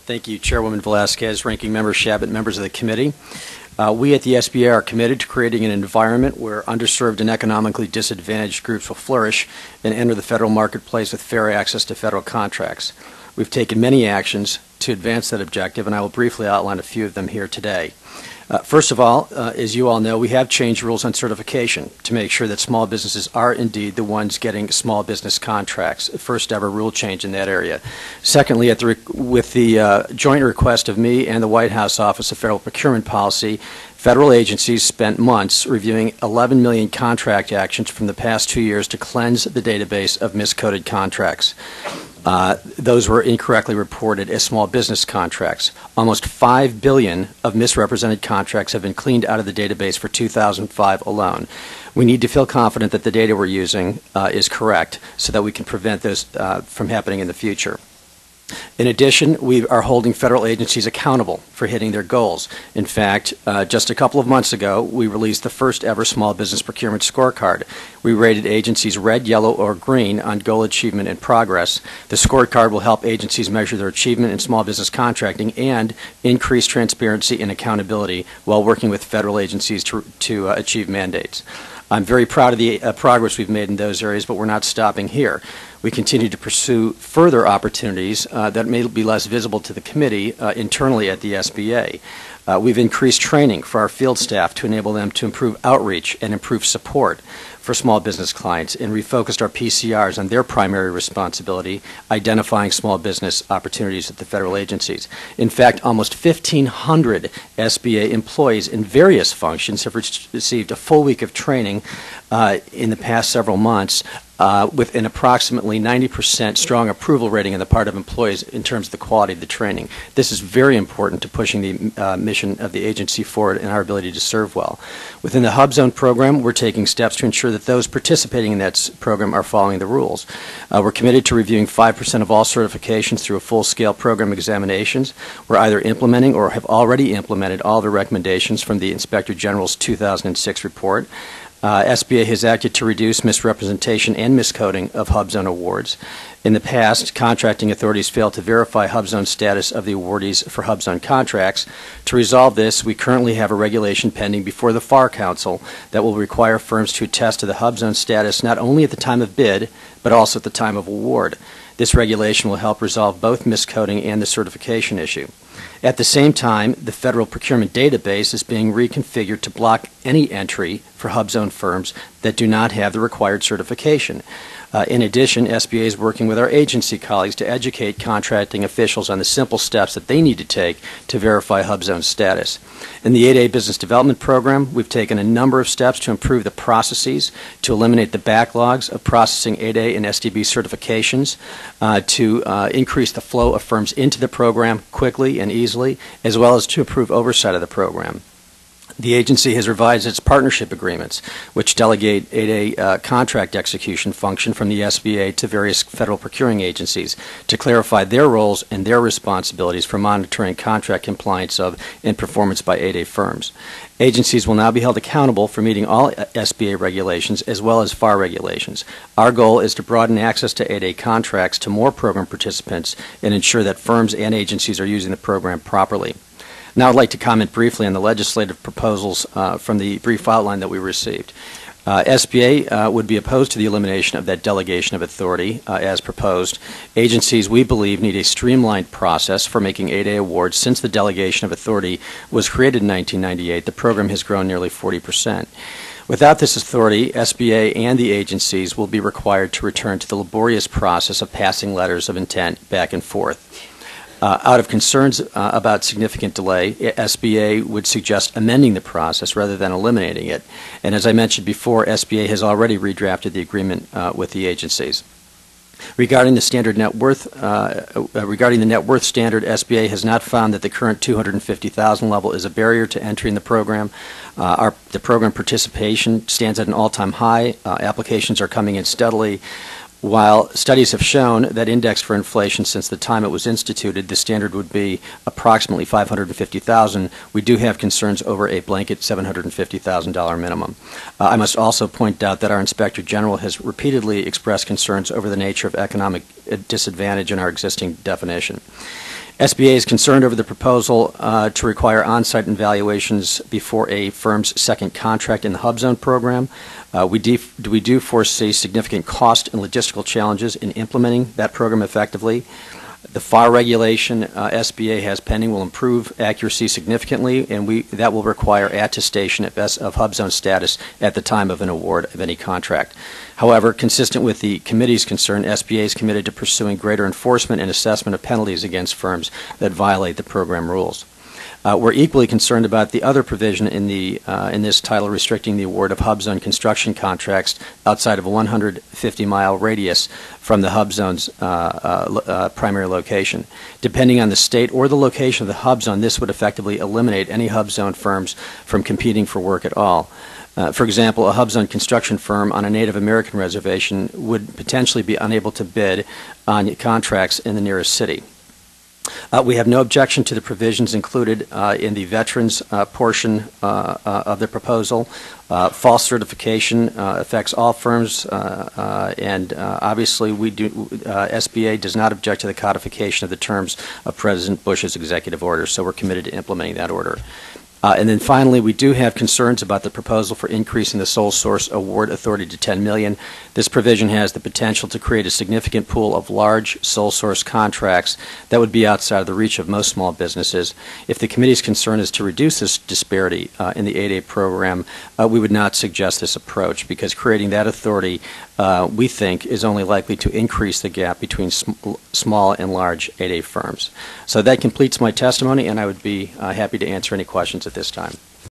Thank you, Chairwoman Velasquez, Ranking Member Shabbat, members of the committee. We at the SBA are committed to creating an environment where underserved and economically disadvantaged groups will flourish and enter the federal marketplace with fair access to federal contracts. We've taken many actions to advance that objective, and I will briefly outline a few of them here today. First of all, as you all know, we have changed rules on certification to make sure that small businesses are indeed the ones getting small business contracts. First ever rule change in that area. Secondly, with the joint request of me and the White House Office of Federal Procurement Policy, federal agencies spent months reviewing 11 million contract actions from the past 2 years to cleanse the database of miscoded contracts. Those were incorrectly reported as small business contracts. Almost 5 billion of misrepresented contracts have been cleaned out of the database for 2005 alone. We need to feel confident that the data we're using is correct so that we can prevent those from happening in the future. In addition, we are holding federal agencies accountable for hitting their goals. In fact, just a couple of months ago, we released the first ever small business procurement scorecard. We rated agencies red, yellow, or green on goal achievement and progress. The scorecard will help agencies measure their achievement in small business contracting and increase transparency and accountability while working with federal agencies to achieve mandates. I'm very proud of the progress we've made in those areas, but we're not stopping here. We continue to pursue further opportunities that may be less visible to the committee internally at the SBA. We've increased training for our field staff to enable them to improve outreach and improve support for small business clients, and refocused our PCRs on their primary responsibility, identifying small business opportunities at the federal agencies. In fact, almost 1,500 SBA employees in various functions have received a full week of training in the past several months, with an approximately 90% strong approval rating on the part of employees in terms of the quality of the training. This is very important to pushing the mission of the agency forward and our ability to serve well. Within the Hub Zone program, we're taking steps to ensure that those participating in that program are following the rules. We're committed to reviewing 5% of all certifications through a full-scale program examinations. We're either implementing or have already implemented all the recommendations from the Inspector General's 2006 report. SBA has acted to reduce misrepresentation and miscoding of Hub Zone awards. In the past, contracting authorities failed to verify Hub Zone status of the awardees for Hub Zone contracts. To resolve this, we currently have a regulation pending before the FAR Council that will require firms to attest to the Hub Zone status not only at the time of bid, but also at the time of award. This regulation will help resolve both miscoding and the certification issue. At the same time, the federal procurement database is being reconfigured to block any entry for Hub Zone firms that do not have the required certification. In addition, SBA is working with our agency colleagues to educate contracting officials on the simple steps that they need to take to verify Hub Zone status. In the 8A Business Development Program, we've taken a number of steps to improve the processes, to eliminate the backlogs of processing 8A and SDB certifications, to increase the flow of firms into the program quickly and easily, as well as to improve oversight of the program. The agency has revised its partnership agreements, which delegate 8A contract execution function from the SBA to various federal procuring agencies to clarify their roles and their responsibilities for monitoring contract compliance of and performance by 8A firms. Agencies will now be held accountable for meeting all SBA regulations as well as FAR regulations. Our goal is to broaden access to 8A contracts to more program participants and ensure that firms and agencies are using the program properly. Now I'd like to comment briefly on the legislative proposals from the brief outline that we received. SBA would be opposed to the elimination of that delegation of authority as proposed. Agencies, we believe, need a streamlined process for making 8A awards. Since the delegation of authority was created in 1998, the program has grown nearly 40%. Without this authority, SBA and the agencies will be required to return to the laborious process of passing letters of intent back and forth. Out of concerns about significant delay, SBA would suggest amending the process rather than eliminating it. And as I mentioned before, SBA has already redrafted the agreement with the agencies. Regarding the standard net worth, regarding the net worth standard, SBA has not found that the current $250,000 level is a barrier to entering the program. The program participation stands at an all-time high. Applications are coming in steadily. While studies have shown that indexed for inflation since the time it was instituted, the standard would be approximately $550,000. We do have concerns over a blanket $750,000 minimum. I must also point out that our Inspector General has repeatedly expressed concerns over the nature of economic disadvantage in our existing definition. SBA is concerned over the proposal to require on-site evaluations before a firm's second contract in the Hub Zone program. We do foresee significant cost and logistical challenges in implementing that program effectively. The FAR regulation SBA has pending will improve accuracy significantly, and that will require attestation of Hub Zone status at the time of an award of any contract. However, consistent with the committee's concern, SBA is committed to pursuing greater enforcement and assessment of penalties against firms that violate the program rules. We're equally concerned about the other provision in this title restricting the award of Hub Zone construction contracts outside of a 150-mile radius from the Hub Zone's primary location. Depending on the state or the location of the Hub Zone, this would effectively eliminate any Hub Zone firms from competing for work at all. For example, a Hub Zone construction firm on a Native American reservation would potentially be unable to bid on contracts in the nearest city. We have no objection to the provisions included in the veterans portion of the proposal. False certification affects all firms, and obviously SBA does not object to the codification of the terms of President Bush's executive order, so we're committed to implementing that order. And then finally, we do have concerns about the proposal for increasing the sole source award authority to $10 million. This provision has the potential to create a significant pool of large sole source contracts that would be outside of the reach of most small businesses. If the committee's concern is to reduce this disparity in the 8A program, we would not suggest this approach, because creating that authority, we think, is only likely to increase the gap between small and large 8A firms. So that completes my testimony, and I would be happy to answer any questions at this time.